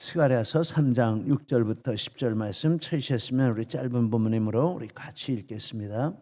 스가랴서 3장 6절부터 10절 말씀 찾으셨으면 우리 짧은 본문이므로 우리 같이 읽겠습니다.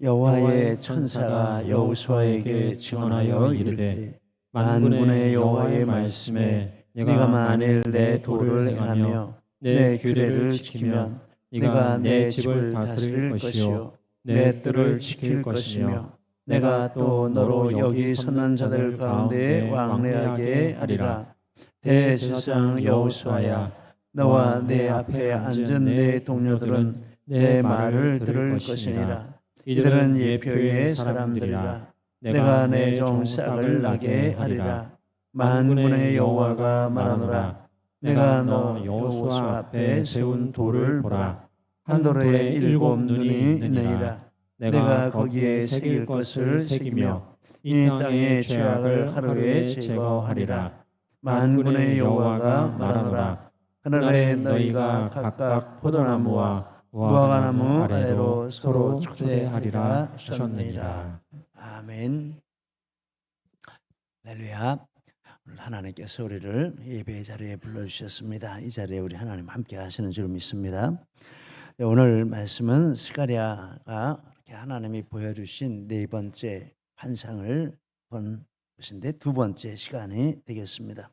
여호와의 천사가 여호수아에게 증언하여 이르되 만군의 여호와의 말씀에 네가 만일 내 도를 행하며 내 규례를 지키면 네가 내 집을 다스릴 것이요 내 뜰을 지킬 것이며 내가 또 너로 여기 섰는 자들 가운데 왕래하게 하리라. 대제사장 여호수아야, 너와 내 앞에 앉은 내 동료들은 내 말을 들을 것이니라. 이들은 예표의 사람들이라. 내가 내 종 싹을 나게 하리라. 만군의 여호와가 말하노라. 내가 너 여호수아 앞에 세운 돌을 보라. 한 돌에 7 눈이 있느니라. 내가 거기에 새길 것을 새기며 이 땅의 죄악을 하루에 제거하리라. 만군의 여호와가 말하노라. 그날에 너희가 각각 포도나무와 무화과나무 아래로 서로 초대하리라 하셨느니라. 아멘. 할렐루야. 오늘 하나님께서 우리를 예배의 자리에 불러주셨습니다. 이 자리에 우리 하나님 함께 하시는 줄 믿습니다. 오늘 말씀은 스가랴가 이렇게 하나님이 보여주신 네 번째 환상을 본 것인데 두 번째 시간이 되겠습니다.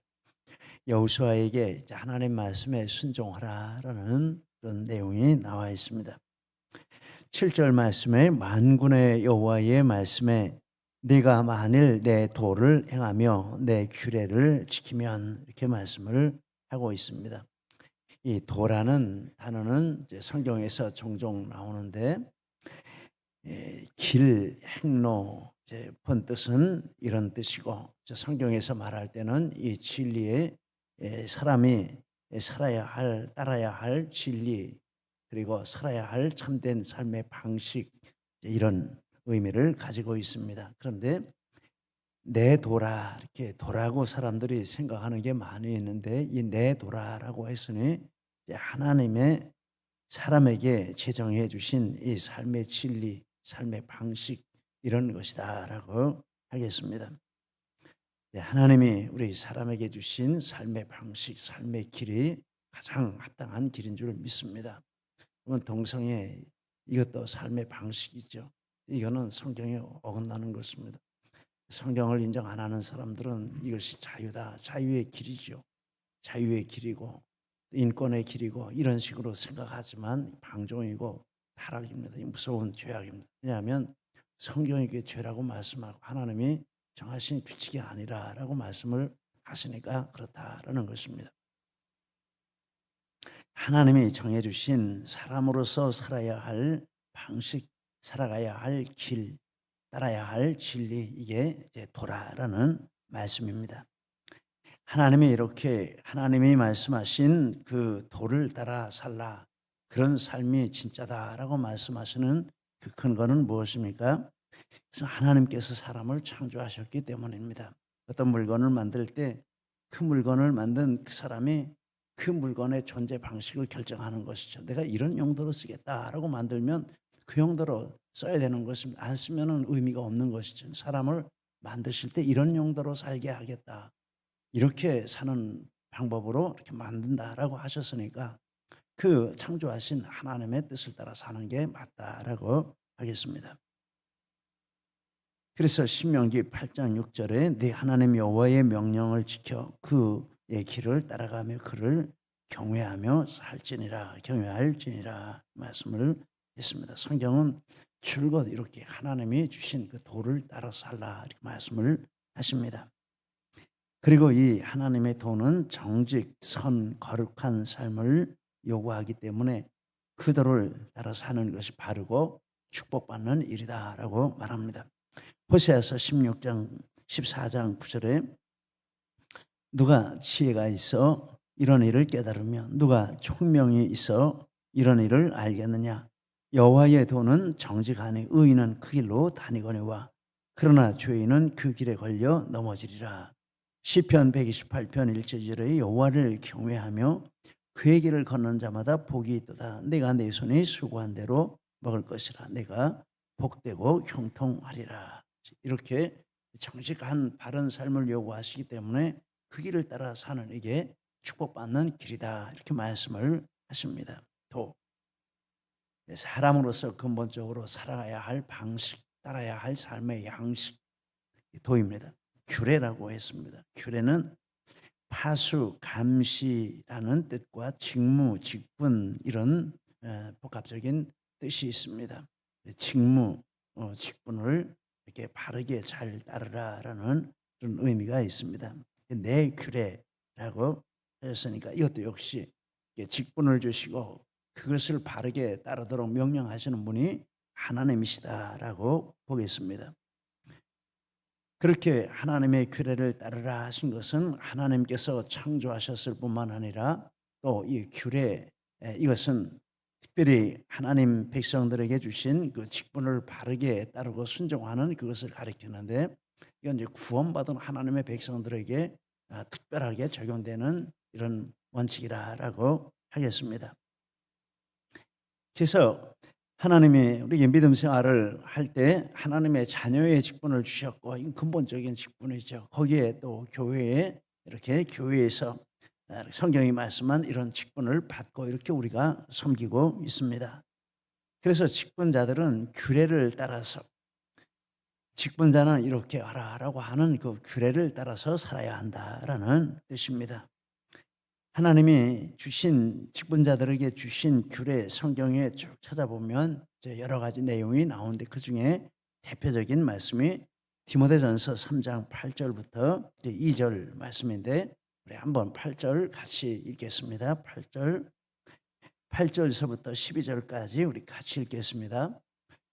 여호수아에게 하나님 말씀에 순종하라라는 그런 내용이 나와 있습니다. 7절 말씀에 만군의 여호와의 말씀에 네가 만일 내 도를 행하며 내 규례를 지키면 이렇게 말씀을 하고 있습니다. 이 도라는 단어는 이제 성경에서 종종 나오는데 길, 행로, 본 뜻은 이런 뜻이고 성경에서 말할 때는 이 진리에 사람이 살아야 할, 따라야 할 진리 그리고 살아야 할 참된 삶의 방식 이런 의미를 가지고 있습니다. 그런데 내 도라 이렇게 도라고 사람들이 생각하는 게 많이 있는데 이 내 도라라고 했으니 하나님의 사람에게 제정해 주신 이 삶의 진리, 삶의 방식 이런 것이다라고 하겠습니다. 하나님이 우리 사람에게 주신 삶의 방식, 삶의 길이 가장 합당한 길인 줄 믿습니다. 그러면 동성애 이것도 삶의 방식이죠. 이거는 성경에 어긋나는 것입니다. 성경을 인정 안 하는 사람들은 이것이 자유다, 자유의 길이죠. 자유의 길이고 인권의 길이고 이런 식으로 생각하지만 방종이고 타락입니다. 무서운 죄악입니다. 왜냐하면 성경이 그게 죄라고 말씀하고 하나님이 정하신 규칙이 아니라라고 말씀을 하시니까 그렇다라는 것입니다. 하나님이 정해주신 사람으로서 살아야 할 방식, 살아가야 할 길, 따라야 할 진리 이게 이제 도라라는 말씀입니다. 하나님이 이렇게 하나님이 말씀하신 그 도를 따라 살라 그런 삶이 진짜다라고 말씀하시는 그 근거는 무엇입니까? 그래서 하나님께서 사람을 창조하셨기 때문입니다. 어떤 물건을 만들 때 그 물건을 만든 그 사람이 그 물건의 존재 방식을 결정하는 것이죠. 내가 이런 용도로 쓰겠다라고 만들면 그 용도로 써야 되는 것입니다. 안 쓰면 의미가 없는 것이죠. 사람을 만드실 때 이런 용도로 살게 하겠다. 이렇게 사는 방법으로 이렇게 만든다라고 하셨으니까 그 창조하신 하나님의 뜻을 따라 사는 게 맞다라고 하겠습니다. 그래서 신명기 8장 6절에 네 하나님 여호와의 명령을 지켜 그의 길을 따라가며 그를 경외하며 살지니라 경외할지니라 말씀을 했습니다. 성경은 줄곧 이렇게 하나님이 주신 그 도를 따라 살라 이렇게 말씀을 하십니다. 그리고 이 하나님의 도는 정직, 선, 거룩한 삶을 요구하기 때문에 그 도를 따라 사는 것이 바르고 축복받는 일이다라고 말합니다. 호세아서 16장 14장 9절에 누가 지혜가 있어 이런 일을 깨달으며 누가 총명이 있어 이런 일을 알겠느냐. 여호와의 도는 정직하니 의인은 그 길로 다니거니와 그러나 죄인은 그 길에 걸려 넘어지리라. 시편 128편 1절에 여호와를 경외하며 그의 길을 걷는 자마다 복이 있도다. 내가 내 손이 수고한 대로 먹을 것이라. 내가 복되고 형통하리라. 이렇게 정직한 바른 삶을 요구하시기 때문에 그 길을 따라 사는 이게 축복받는 길이다 이렇게 말씀을 하십니다. 도 사람으로서 근본적으로 살아가야 할 방식, 따라야 할 삶의 양식, 도입니다. 규례라고 했습니다. 규례는 파수, 감시라는 뜻과 직무, 직분 이런 복합적인 뜻이 있습니다. 직무, 직분을 이렇게 바르게 잘 따르라라는 그런 의미가 있습니다. 내 규례라고 했으니까 이것도 역시 직분을 주시고 그것을 바르게 따르도록 명령하시는 분이 하나님이시다라고 보겠습니다. 그렇게 하나님의 규례를 따르라 하신 것은 하나님께서 창조하셨을 뿐만 아니라 또 이 규례, 이것은 특별히 하나님 백성들에게 주신 그 직분을 바르게 따르고 순종하는 그것을 가리키는데, 이건 이제 구원받은 하나님의 백성들에게 특별하게 적용되는 이런 원칙이라고 하겠습니다. 그래서 하나님이 우리에게 믿음 생활을 할 때 하나님의 자녀의 직분을 주셨고, 이 근본적인 직분이죠. 거기에 또 교회에 이렇게 교회에서 성경이 말씀한 이런 직분을 받고 이렇게 우리가 섬기고 있습니다. 그래서 직분자들은 규례를 따라서, 직분자는 이렇게 하라라고 하는 그 규례를 따라서 살아야 한다라는 뜻입니다. 하나님이 주신 직분자들에게 주신 규례, 성경에 쭉 찾아보면 여러 가지 내용이 나오는데 그 중에 대표적인 말씀이 디모데전서 3장 8절부터 2절 말씀인데, 우리 한번 8절 같이 읽겠습니다. 8절서부터 12절까지 우리 같이 읽겠습니다.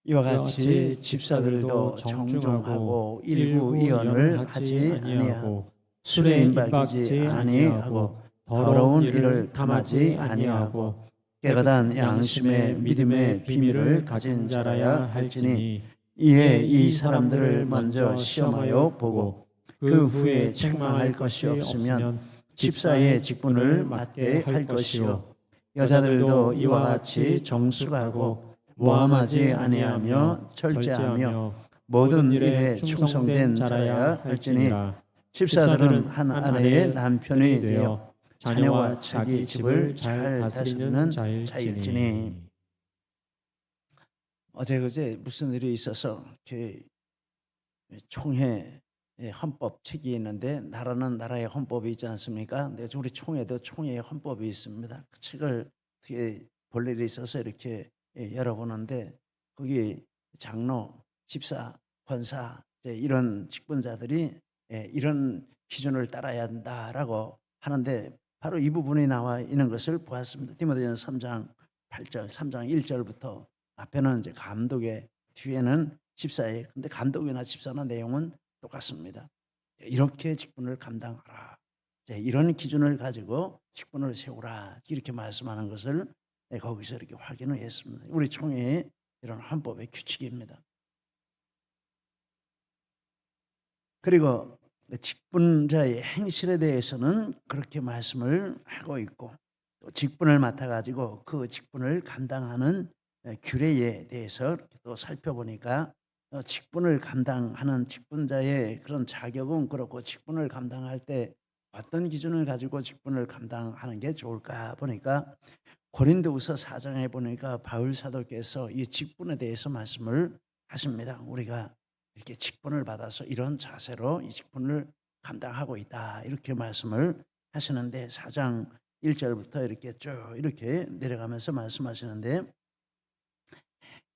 이와 같이 집사들도 정중하고 일구이언을 하지 아니하고 술에 임박이지 아니하고 더러운 일을 탐하지 아니하고 깨끗한 양심의 믿음의 비밀을 가진 자라야 할지니, 이에 이 사람들을 먼저 시험하여 보고 그 후에 책망할 것이 없으면 집사의 직분을 맡게 할 것이요, 여자들도 이와 같이 정숙하고 모함하지 아니하며 절제하며 모든 일에 충성된 자라야 할지니, 집사들은 한 아내의 남편이 되어 자녀와 자기 집을 잘 다스리는 자일지니. 어제 그제 무슨 일이 있어서 총회 헌법 책이 있는데, 나라는 나라의 헌법이 있지 않습니까? 근데 우리 총회도 총회의 헌법이 있습니다. 그 책을 볼 일이 있어서 이렇게 열어보는데, 거기 장로, 집사, 권사 이런 직분자들이 이런 기준을 따라야 한다라고 하는데, 바로 이 부분이 나와 있는 것을 보았습니다. 디모데전서 3장 8절, 3장 1절부터 앞에는 이제 감독의, 뒤에는 집사의, 근데 감독이나 집사나 내용은 똑같습니다. 이렇게 직분을 감당하라, 이런 기준을 가지고 직분을 세우라, 이렇게 말씀하는 것을 거기서 이렇게 확인을 했습니다. 우리 총회의 이런 헌법의 규칙입니다. 그리고 직분자의 행실에 대해서는 그렇게 말씀을 하고 있고, 또 직분을 맡아가지고 그 직분을 감당하는 규례에 대해서 또 살펴보니까 직분을 감당하는 직분자의 그런 자격은 그렇고, 직분을 감당할 때 어떤 기준을 가지고 직분을 감당하는 게 좋을까 보니까, 고린도후서 4장에 보니까 바울 사도께서 이 직분에 대해서 말씀을 하십니다. 우리가 이렇게 직분을 받아서 이런 자세로 이 직분을 감당하고 있다, 이렇게 말씀을 하시는데, 4장 1절부터 이렇게 쭉 이렇게 내려가면서 말씀하시는데,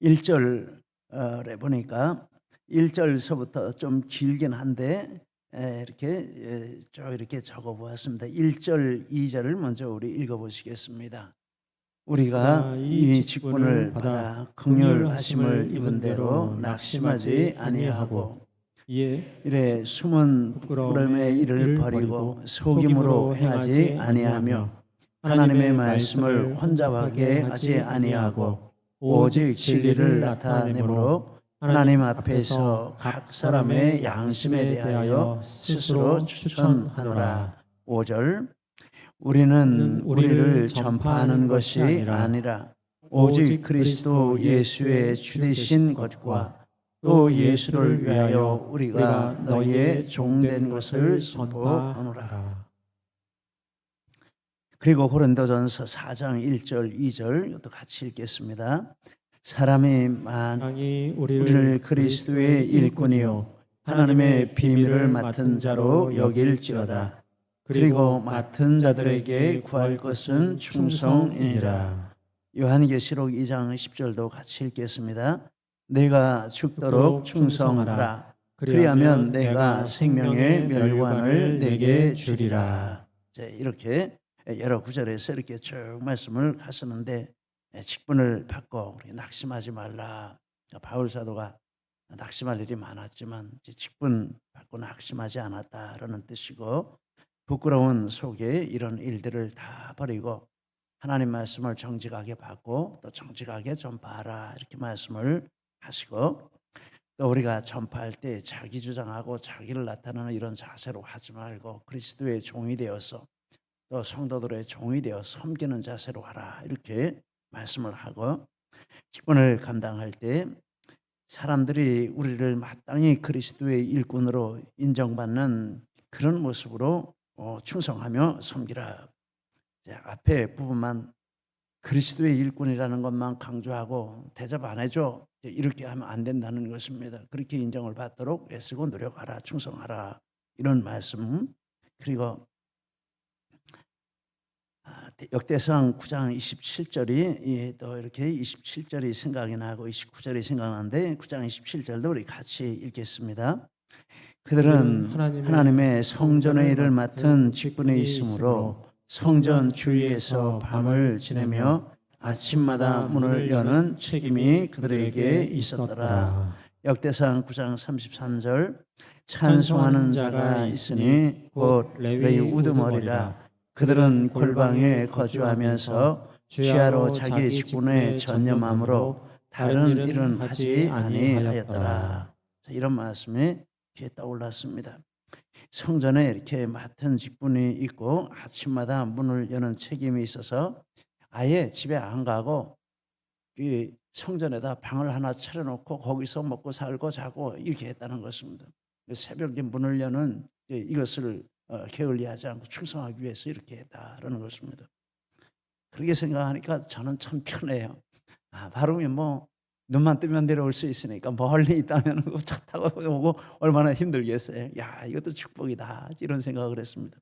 1절에 보니까 1절서부터 좀 길긴 한데 이렇게 쭉 이렇게 적어 보았습니다. 1절, 2절을 먼저 우리 읽어 보시겠습니다. 우리가 이 직분을 받아 긍휼하심을 입은 대로 낙심하지 아니하고, 이래 숨은 부끄러움의 일을 버리고 속임으로 행하지 아니하며 하나님의 말씀을 혼잡하게 하지 아니하고 오직 진리를 나타내므로 하나님 앞에서 각 사람의 양심에 대하여 스스로 추천하노라. 5절, 우리는 우리를 전파하는 것이 아니라 오직 그리스도 예수의 주되신 것과 또 예수를 위하여 우리가 너희의 종된 것을 선포하노라. 그리고 고린도전서 4장 1절 2절 이것도 같이 읽겠습니다. 사람이 땅이 우리를 그리스도의 일꾼이요 하나님의 비밀을 맡은 자로 여길지어다. 그리고 맡은 자들에게 구할 것은 충성이니라. 요한계시록 2장 10절도 같이 읽겠습니다. 내가 죽도록 충성하라. 그리하면 내가 생명의 멸관을 내게 주리라. 이렇게 여러 구절에서 이렇게 쭉 말씀을 하시는데, 직분을 받고 우리 낙심하지 말라. 바울 사도가 낙심할 일이 많았지만 직분 받고 낙심하지 않았다라는 뜻이고, 부끄러운 속에 이런 일들을 다 버리고 하나님 말씀을 정직하게 받고 또 정직하게 전파하라, 이렇게 말씀을 하시고, 또 우리가 전파할 때 자기 주장하고 자기를 나타내는 이런 자세로 하지 말고 그리스도의 종이 되어서 또 성도들의 종이 되어 섬기는 자세로 하라, 이렇게 말씀을 하고, 직분을 감당할 때 사람들이 우리를 마땅히 그리스도의 일꾼으로 인정받는 그런 모습으로 충성하며 섬기라. 앞에 부분만 그리스도의 일꾼이라는 것만 강조하고 대접 안 해줘, 이렇게 하면 안 된다는 것입니다. 그렇게 인정을 받도록 애쓰고 노력하라, 충성하라, 이런 말씀. 그리고 역대상 9장 27절이 또 이렇게 27절이 생각이 나고 29절이 생각나는데, 9장 27절도 우리 같이 읽겠습니다. 그들은 하나님의 성전의 일을 맡은 직분에 있으므로 성전 주위에서 밤을 지내며 아침마다 문을 여는 책임이 그들에게 있었더라. 역대상 9장 33절 찬송하는 자가 있으니 곧 레위 우두머리라. 그들은 골방에 거주하면서 주야로 자기 직분에 전념함으로 다른 일은 하지 아니하였더라. 이런 말씀이 귀에 떠올랐습니다. 성전에 이렇게 맡은 직분이 있고 아침마다 문을 여는 책임이 있어서 아예 집에 안 가고 이 성전에다 방을 하나 차려놓고 거기서 먹고 살고 자고 이렇게 했다는 것입니다. 새벽에 문을 여는 이것을 게을리하지 않고 충성하기 위해서 이렇게 했다라는 것입니다. 그렇게 생각하니까 저는 참 편해요. 바로 뭐 눈만 뜨면 내려올 수 있으니까 멀리 있다면 차 타고 오고 얼마나 힘들겠어요. 야, 이것도 축복이다, 이런 생각을 했습니다.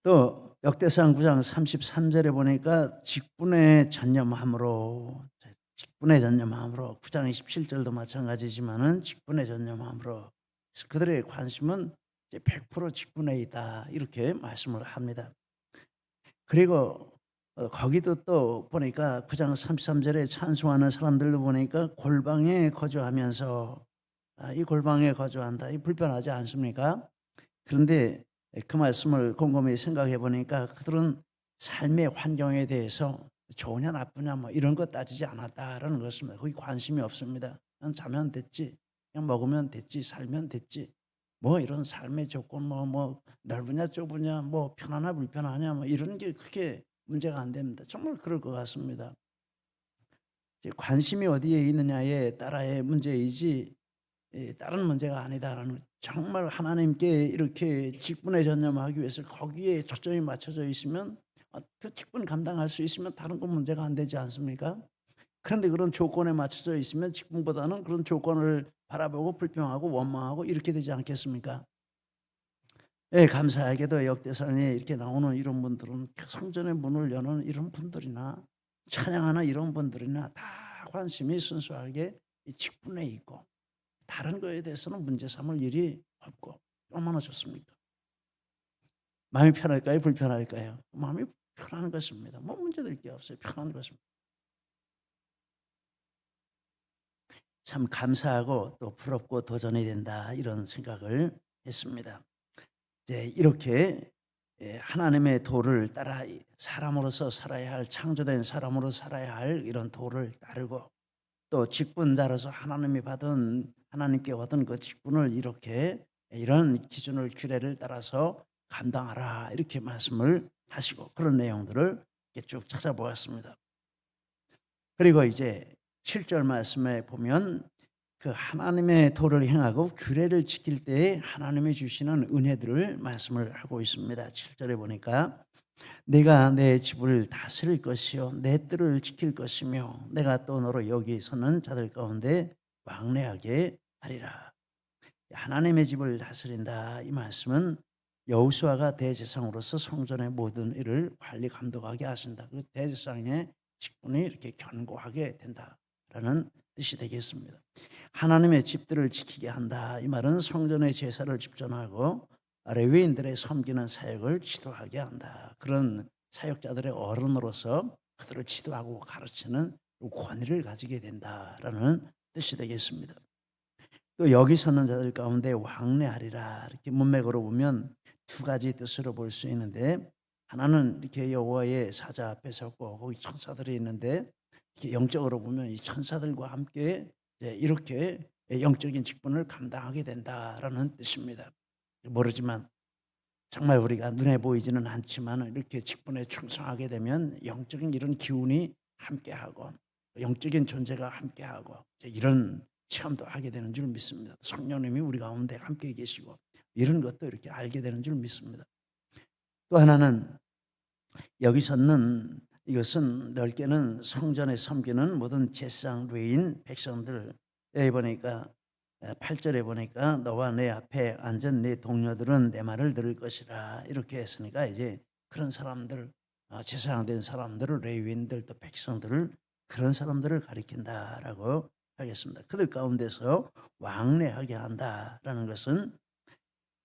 또 역대상 9장 33절에 보니까 직분에 전념함으로, 9장 27절도 마찬가지지만은 직분에 전념함으로, 그들의 관심은 100% 직분에 있다, 이렇게 말씀을 합니다. 그리고 거기도 또 보니까 9장 33절에 찬송하는 사람들도 보니까 골방에 거주하면서, 이 골방에 거주한다, 이 불편하지 않습니까? 그런데 그 말씀을 곰곰이 생각해 보니까 그들은 삶의 환경에 대해서 좋으냐 나쁘냐 뭐 이런 거 따지지 않았다라는 것입니다. 거기 관심이 없습니다. 그냥 자면 됐지, 그냥 먹으면 됐지, 살면 됐지, 뭐 이런 삶의 조건 뭐 넓으냐 좁으냐 뭐 편하냐 불편하냐 뭐 이런 게 크게 문제가 안 됩니다. 정말 그럴 것 같습니다. 관심이 어디에 있느냐에 따라의 문제이지 다른 문제가 아니다라는, 정말 하나님께 이렇게 직분에 전념하기 위해서 거기에 초점이 맞춰져 있으면 그 직분 감당할 수 있으면 다른 건 문제가 안 되지 않습니까? 그런데 그런 조건에 맞춰져 있으면 직분보다는 그런 조건을 바라보고 불평하고 원망하고 이렇게 되지 않겠습니까? 감사하게도 역대상에 이렇게 나오는 이런 분들은 성전의 문을 여는 이런 분들이나 찬양하는 이런 분들이나 다 관심이 순수하게 직분에 있고 다른 거에 대해서는 문제 삼을 일이 없고, 얼마나 좋습니까? 마음이 편할까요? 불편할까요? 마음이 편한 것입니다. 뭐 문제될 게 없어요. 편한 것입니다. 참 감사하고 또 부럽고 도전이 된다, 이런 생각을 했습니다. 이렇게 하나님의 도를 따라 사람으로서 살아야 할, 창조된 사람으로 살아야 할 이런 도를 따르고, 또 직분자로서 하나님께 얻은 그 직분을 이렇게 이런 기준을 규례를 따라서 감당하라, 이렇게 말씀을 하시고, 그런 내용들을 쭉 찾아보았습니다. 그리고 이제 7절 말씀에 보면 그 하나님의 도를 행하고 규례를 지킬 때에 하나님이 주시는 은혜들을 말씀을 하고 있습니다. 7절에 보니까 내가 내 집을 다스릴 것이요 내 뜰을 지킬 것이며 내가 또 너로 여기 서는 자들 가운데 왕래하게 하리라. 하나님의 집을 다스린다. 이 말씀은 여호수아가 대제사장으로서 성전의 모든 일을 관리 감독하게 하신다. 그 대제사장의 직분이 이렇게 견고하게 된다라는 뜻이 되겠습니다. 하나님의 집들을 지키게 한다. 이 말은 성전의 제사를 집전하고 레위인들의 섬기는 사역을 지도하게 한다. 그런 사역자들의 어른으로서 그들을 지도하고 가르치는 권위를 가지게 된다라는 뜻이 되겠습니다. 또 여기 서는 자들 가운데 왕래하리라. 이렇게 문맥으로 보면 두 가지 뜻으로 볼 수 있는데, 하나는 이렇게 여호와의 사자 앞에 서고 거기 천사들이 있는데 이렇게 영적으로 보면 이 천사들과 함께 이렇게 영적인 직분을 감당하게 된다라는 뜻입니다. 모르지만 정말 우리가 눈에 보이지는 않지만 이렇게 직분에 충성하게 되면 영적인 이런 기운이 함께하고 영적인 존재가 함께하고 이런 체험도 하게 되는 줄 믿습니다. 성령님이 우리 가운데 함께 계시고 이런 것도 이렇게 알게 되는 줄 믿습니다. 또 하나는 여기서는 이것은 넓게는 성전에 섬기는 모든 제사장, 레위인, 백성들. 여기 보니까 8절에 보니까 너와 내 앞에 앉은 네 동료들은 내 말을 들을 것이라. 이렇게 했으니까 이제 그런 사람들, 제사장 된 사람들을, 레위인들, 또 백성들을, 그런 사람들을 가리킨다라고 하겠습니다. 그들 가운데서 왕래하게 한다라는 것은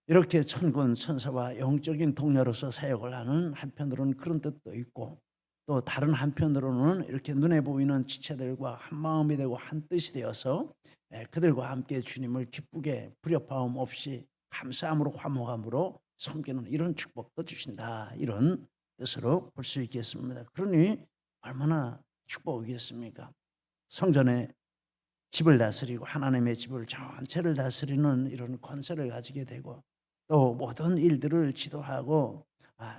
이렇게 천군 천사와 영적인 동료로서 사역을 하는 한편으로는 그런 뜻도 있고, 또 다른 한편으로는 이렇게 눈에 보이는 지체들과 한 마음이 되고 한 뜻이 되어서 그들과 함께 주님을 기쁘게 불협화음 없이 감사함으로 화목함으로 섬기는 이런 축복도 주신다. 이런 뜻으로 볼 수 있겠습니다. 그러니 얼마나 축복이겠습니까? 성전에 집을 다스리고 하나님의 집을 전체를 다스리는 이런 권세를 가지게 되고, 또 모든 일들을 지도하고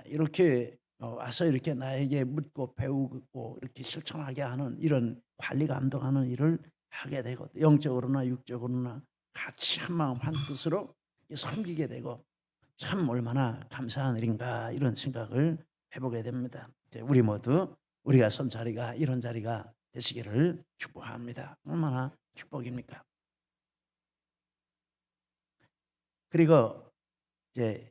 이렇게 와서 이렇게 나에게 묻고 배우고 이렇게 실천하게 하는 이런 관리 감독하는 일을 하게 되고, 영적으로나 육적으로나 같이 한 마음 한 뜻으로 섬기게 되고, 참 얼마나 감사한 일인가 이런 생각을 해보게 됩니다. 우리 모두 우리가 선 자리가 이런 자리가 되시기를 축복합니다. 얼마나 축복입니까? 그리고 이제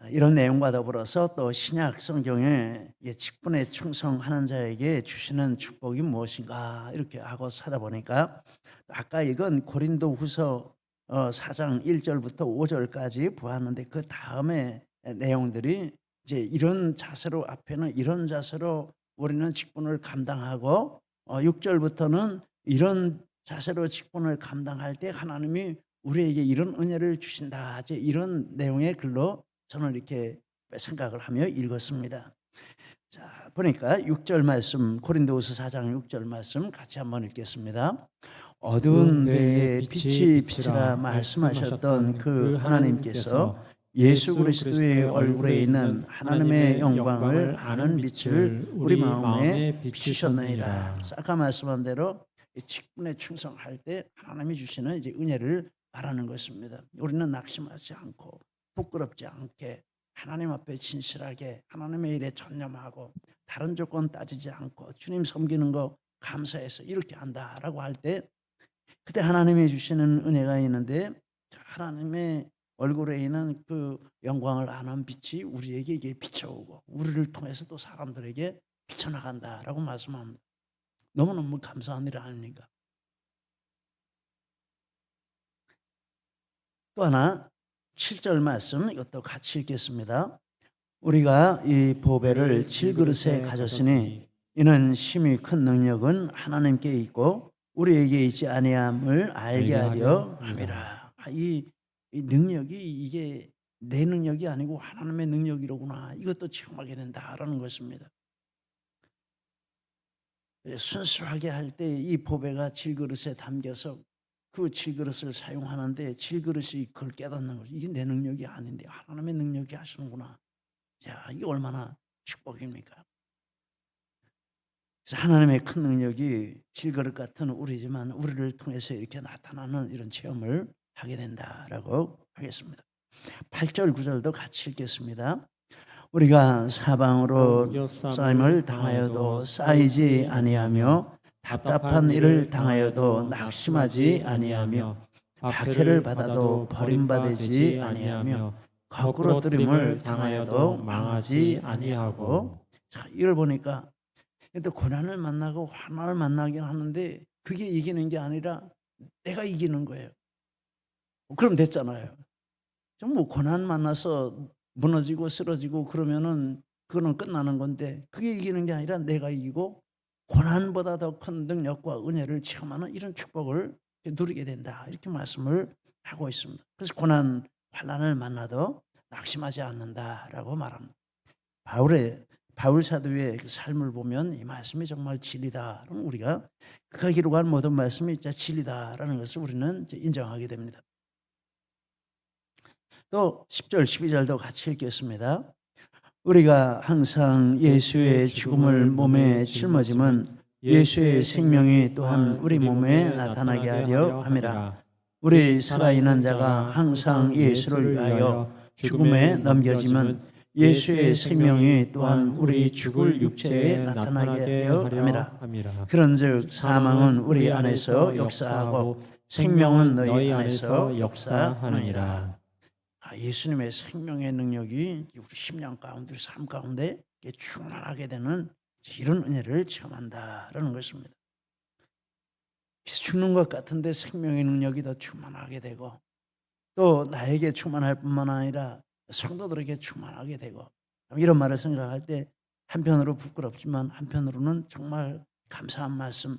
이런 내용과 더불어서 또 신약 성경에 직분에 충성하는 자에게 주시는 축복이 무엇인가 이렇게 하고 찾아보니까, 아까 읽은 고린도후서 4장 1절부터 5절까지 보았는데 그 다음에 내용들이 이제 이런 자세로, 앞에는 이런 자세로 우리는 직분을 감당하고 6절부터는 이런 자세로 직분을 감당할 때 하나님이 우리에게 이런 은혜를 주신다. 이런 내용의 글로 저는 이렇게 생각을 하며 읽었습니다. 자, 보니까 6절 말씀, 고린도후서 4장 6절 말씀 같이 한번 읽겠습니다. 어두운 데에 빛이 비치라 말씀하셨던 그 하나님께서 예수 그리스도의 얼굴에 있는 하나님의 영광을 아는 빛을 우리 마음에 비추셨느니라. 아까 말씀한 대로 직분에 충성할 때 하나님이 주시는 이제 은혜를 말하는 것입니다. 우리는 낙심하지 않고 부끄럽지 않게 하나님 앞에 진실하게 하나님의 일에 전념하고 다른 조건 따지지 않고 주님 섬기는 거 감사해서 이렇게 한다라고 할 때, 그때 하나님이 주시는 은혜가 있는데, 하나님의 얼굴에 있는 그 영광을 아는 빛이 우리에게 이게 비춰오고 우리를 통해서 또 사람들에게 비춰나간다라고 말씀합니다. 너무너무 감사한 일 아닙니까? 또 하나 7절 말씀, 이것도 같이 읽겠습니다. 우리가 이 보배를 질그릇에 가졌으니 이는 심히 큰 능력은 하나님께 있고 우리에게 있지 아니함을 알게 하려 함이라. 이 능력이 이게 내 능력이 아니고 하나님의 능력이로구나, 이것도 체험하게 된다라는 것입니다. 순수하게 할 때 이 보배가 질그릇에 담겨서 그 질그릇을 사용하는데 질그릇이 그걸 깨닫는 거죠. 이게 내 능력이 아닌데 하나님의 능력이 하시는구나. 자, 이게 얼마나 축복입니까? 그래서 하나님의 큰 능력이 질그릇 같은 우리지만 우리를 통해서 이렇게 나타나는 이런 체험을 하게 된다라고 하겠습니다. 8절 9절도 같이 읽겠습니다. 우리가 사방으로 쌓임을 당하여도 쌓이지 아니하며 답답한 일을 당하여도 낙심하지 아니하며 박해를 받아도 버림받지 아니하며 거꾸로 뜨림을 당하여도 망하지 아니하고. 자, 이걸 보니까 또 고난을 만나고 환난을 만나긴 하는데 그게 이기는 게 아니라 내가 이기는 거예요. 그럼 됐잖아요. 좀 뭐 고난 만나서 무너지고 쓰러지고 그러면은 그거는 끝나는 건데 그게 이기는 게 아니라 내가 이기고 고난보다 더 큰 능력과 은혜를 체험하는 이런 축복을 누리게 된다. 이렇게 말씀을 하고 있습니다. 그래서 고난, 환난을 만나도 낙심하지 않는다라고 말합니다. 바울 사도의 그 삶을 보면 이 말씀이 정말 진리다. 그럼 우리가 그가 기록한 모든 말씀이 진짜 진리다라는 것을 우리는 인정하게 됩니다. 또 10절, 12절도 같이 읽겠습니다. 우리가 항상 예수의 죽음을 몸에 짊어짐은 예수의 생명이 또한 우리 몸에 나타나게 하려 함이라. 우리 살아있는 자가 항상 예수를 위하여 죽음에 넘겨짐은 예수의 생명이 또한 우리 죽을 육체에 나타나게 하려 함이라. 그런즉 사망은 우리 안에서 역사하고 생명은 너희 안에서 역사하느니라. 예수님의 생명의 능력이 우리 심령 가운데, 우리 삶 가운데 충만하게 되는 이런 은혜를 체험한다라는 것입니다. 죽는 것 같은데 생명의 능력이 더 충만하게 되고 또 나에게 충만할 뿐만 아니라 성도들에게 충만하게 되고, 이런 말을 생각할 때 한편으로 부끄럽지만 한편으로는 정말 감사한 말씀,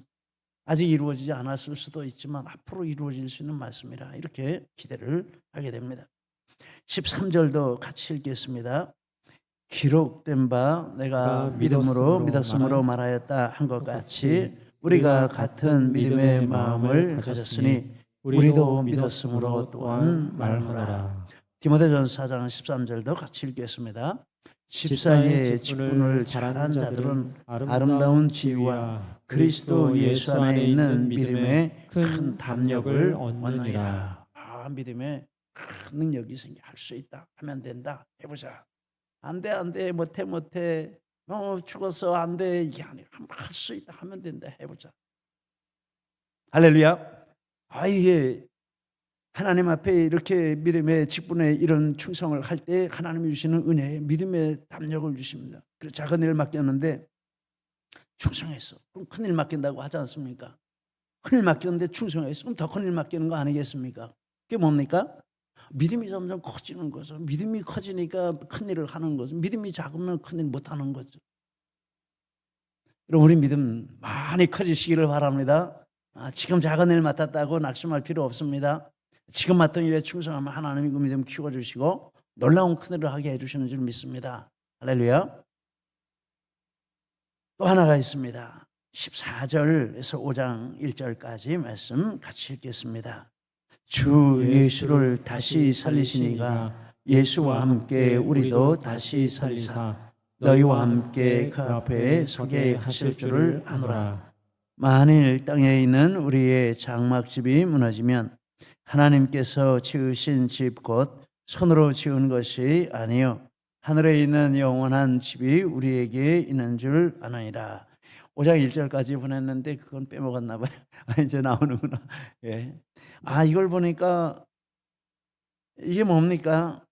아직 이루어지지 않았을 수도 있지만 앞으로 이루어질 수 있는 말씀이라 이렇게 기대를 하게 됩니다. 13절도 같이 읽겠습니다. 기록된 바 내가 믿었으므로 말하였다 한 것 같이 우리가 같은 믿음의 마음을 가졌으니 우리도 믿었으므로 또한 말하노라. 디모데전서 4장 13절도 같이 읽겠습니다. 집사의 직분을 잘한 자들은 아름다운 지위와 그리스도 예수 안에 있는 믿음의 큰 담력을 얻느니라. 믿음의 큰 능력이 할 수 있다, 하면 된다, 해보자. 안돼 못해 죽어서 안돼, 이게 아니라 할 수 있다, 하면 된다, 해보자. 할렐루야. 이게 하나님 앞에 이렇게 믿음의 직분에 이런 충성을 할 때 하나님이 주시는 은혜에 믿음의 담력을 주십니다. 그래서 작은 일을 맡겼는데 충성했어. 그럼 큰 일 맡긴다고 하지 않습니까? 큰 일 맡겼는데 충성했어. 그럼 더 큰 일 맡기는 거 아니겠습니까? 그게 뭡니까? 믿음이 점점 커지는 거죠. 믿음이 커지니까 큰 일을 하는 거죠. 믿음이 작으면 큰 일 못 하는 거죠. 우리 믿음 많이 커지시기를 바랍니다. 지금 작은 일 맡았다고 낙심할 필요 없습니다. 지금 맡은 일에 충성하면 하나님이 그 믿음 키워주시고 놀라운 큰 일을 하게 해주시는 줄 믿습니다. 할렐루야. 또 하나가 있습니다. 14절에서 5장 1절까지 말씀 같이 읽겠습니다. 주 예수를 다시 살리시니가 예수와 함께 우리도 다시 살리사 너희와 함께 그 앞에 서게 하실 줄을 아노라. 만일 땅에 있는 우리의 장막집이 무너지면 하나님께서 지으신 집 곧 손으로 지은 것이 아니요 하늘에 있는 영원한 집이 우리에게 있는 줄 아나이다. 5장 1절까지 보냈는데 그건 빼먹었나 봐요. 이제 나오는구나. 예. 이걸 보니까 이게 뭡니까?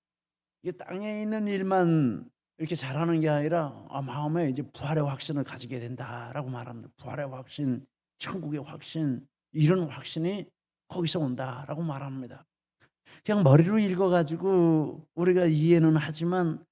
이게 땅에 있는 일만 이렇게 잘하는 게 아니라 마음에 이제 부활의 확신을 가지게 된다라고 말합니다. 부활의 확신, 천국의 확신, 이런 확신이 거기서 온다라고 말합니다. 그냥 머리로 읽어가지고 우리가 이해는 하지만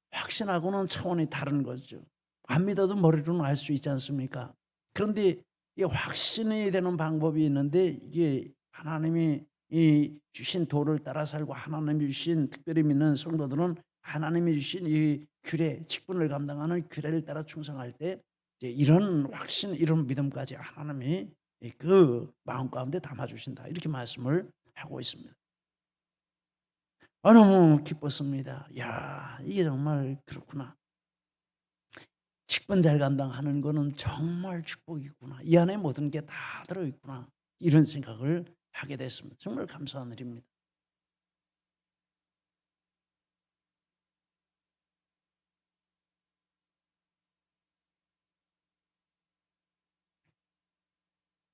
확신하고는 차원이 다른 거죠. 안 믿어도 머리로는 알 수 있지 않습니까? 그런데 이 확신이 되는 방법이 있는데 이게 하나님이 이 주신 도를 따라 살고 하나님이 주신, 특별히 믿는 성도들은 하나님이 주신 이 규례, 직분을 감당하는 규례를 따라 충성할 때 이제 이런 확신, 이런 믿음까지 하나님이 그 마음 가운데 담아주신다, 이렇게 말씀을 하고 있습니다. 너무 기뻤습니다. 이게 정말 그렇구나. 직분 잘 감당하는 거는 정말 축복이구나. 이 안에 모든 게 다 들어있구나. 이런 생각을 하게 됐습니다. 정말 감사한 일입니다.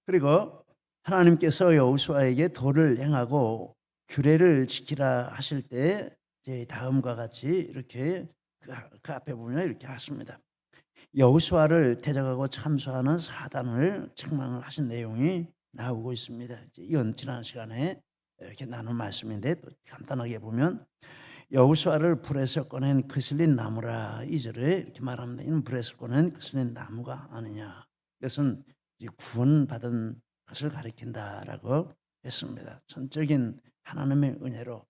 그리고 하나님께서 여호수아에게 도를 행하고 규례를 지키라 하실 때 이제 다음과 같이 이렇게 그 앞에 보면 이렇게 하십니다. 여호수아를 대적하고 참수하는 사단을 책망을 하신 내용이 나오고 있습니다. 이건 지난 시간에 이렇게 나눈 말씀인데 또 간단하게 보면 여호수아를 불에서 꺼낸 그슬린 나무라 2절에 이렇게 말합니다. 이는 불에서 꺼낸 그슬린 나무가 아니냐. 이것은 구원받은 것을 가리킨다라고 했습니다. 전적인 하나님의 은혜로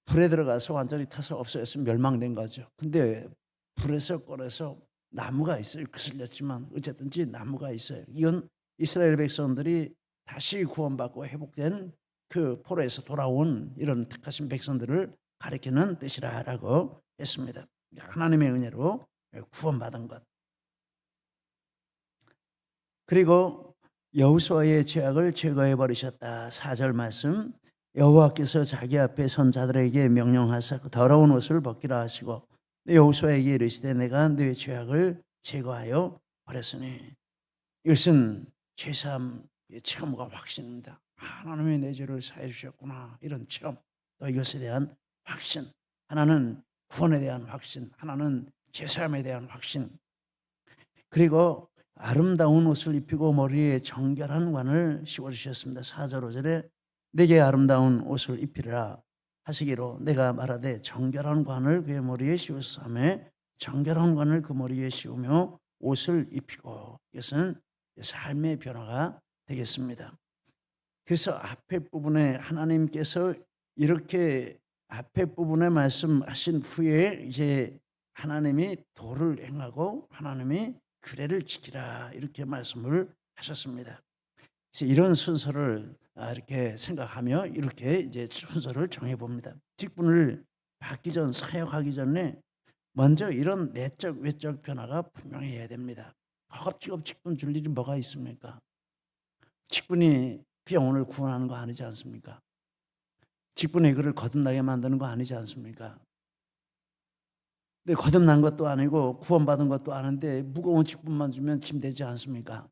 불에 들어가서 완전히 타서 없어졌으면 멸망된 거죠. 근데 불에서 꺼내서 나무가 있어요. 그슬렸지만 어쨌든지 나무가 있어요. 이건 이스라엘 백성들이 다시 구원받고 회복된 그 포로에서 돌아온 이런 택하신 백성들을 가리키는 뜻이라고 했습니다. 하나님의 은혜로 구원받은 것. 그리고 여호수아의 죄악을 제거해 버리셨다. 4절 말씀. 여호와께서 자기 앞에 선 자들에게 명령하사 더러운 옷을 벗기라 하시고 여호수아에게 이르시되 내가 네 죄악을 제거하여 버렸으니. 이것은 죄사함의 체험과 확신입니다. 하나님이 내 죄를 사해 주셨구나. 이런 체험. 또 이것에 대한 확신. 하나는 구원에 대한 확신. 하나는 죄사함에 대한 확신. 그리고 아름다운 옷을 입히고 머리에 정결한 관을 씌워주셨습니다. 4절 5절에 내게 아름다운 옷을 입히라 하시기로 내가 말하되 정결한 관을 그의 머리에 씌우사매 정결한 관을 그 머리에 씌우며 옷을 입히고. 이것은 삶의 변화가 되겠습니다. 그래서 앞에 부분에 하나님께서 이렇게 앞에 부분에 말씀하신 후에 이제 하나님이 도를 행하고 하나님이 규례를 지키라 이렇게 말씀을 하셨습니다. 그래서 이런 순서를 이렇게 생각하며 이렇게 이제 순서를 정해 봅니다. 직분을 받기 전 사역하기 전에 먼저 이런 내적 외적 변화가 분명해야 됩니다. 허겁지겁 직분 줄 일이 뭐가 있습니까? 직분이 그 영혼을 구원하는 거 아니지 않습니까? 직분이 그를 거듭나게 만드는 거 아니지 않습니까? 근데 거듭난 것도 아니고 구원받은 것도 아닌데 무거운 직분만 주면 짐 되지 않습니까?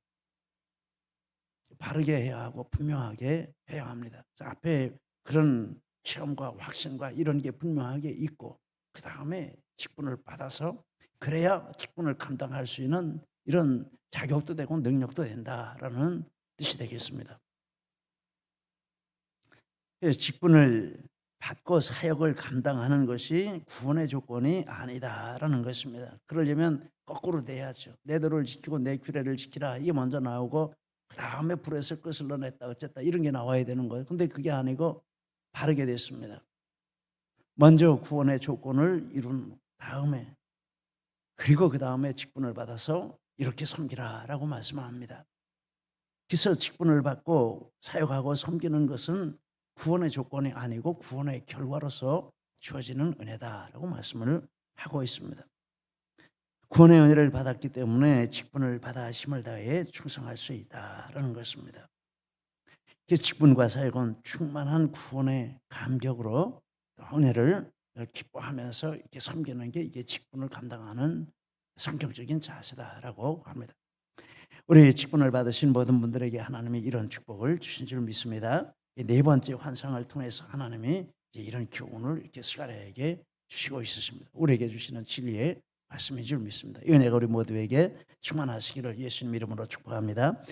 바르게 해야 하고 분명하게 해야 합니다. 앞에 그런 체험과 확신과 이런 게 분명하게 있고 그 다음에 직분을 받아서 그래야 직분을 감당할 수 있는 이런 자격도 되고 능력도 된다라는 뜻이 되겠습니다. 그래서 직분을 받고 사역을 감당하는 것이 구원의 조건이 아니다라는 것입니다. 그러려면 거꾸로 돼야죠. 내 도를 지키고 내 규례를 지키라 이게 먼저 나오고 그 다음에 불에서 거슬러냈다 어쨌다 이런 게 나와야 되는 거예요. 근데 그게 아니고 바르게 됐습니다. 먼저 구원의 조건을 이룬 다음에 그리고 그 다음에 직분을 받아서 이렇게 섬기라라고 말씀합니다. 그래서 직분을 받고 사역하고 섬기는 것은 구원의 조건이 아니고 구원의 결과로서 주어지는 은혜다라고 말씀을 하고 있습니다. 구원의 은혜를 받았기 때문에 직분을 받아 힘을 다해 충성할 수 있다라는 것입니다. 그 직분과 사역은 충만한 구원의 감격으로 은혜를 기뻐하면서 이렇게 섬기는 게 이게 직분을 감당하는 성경적인 자세다라고 합니다. 우리 직분을 받으신 모든 분들에게 하나님이 이런 축복을 주신 줄 믿습니다. 네 번째 환상을 통해서 하나님이 이제 이런 교훈을 이렇게 스가랴에게 주시고 있으십니다. 우리에게 주시는 진리의 말씀인 줄 믿습니다. 이 은혜가 우리 모두에게 충만하시기를 예수님 이름으로 축복합니다.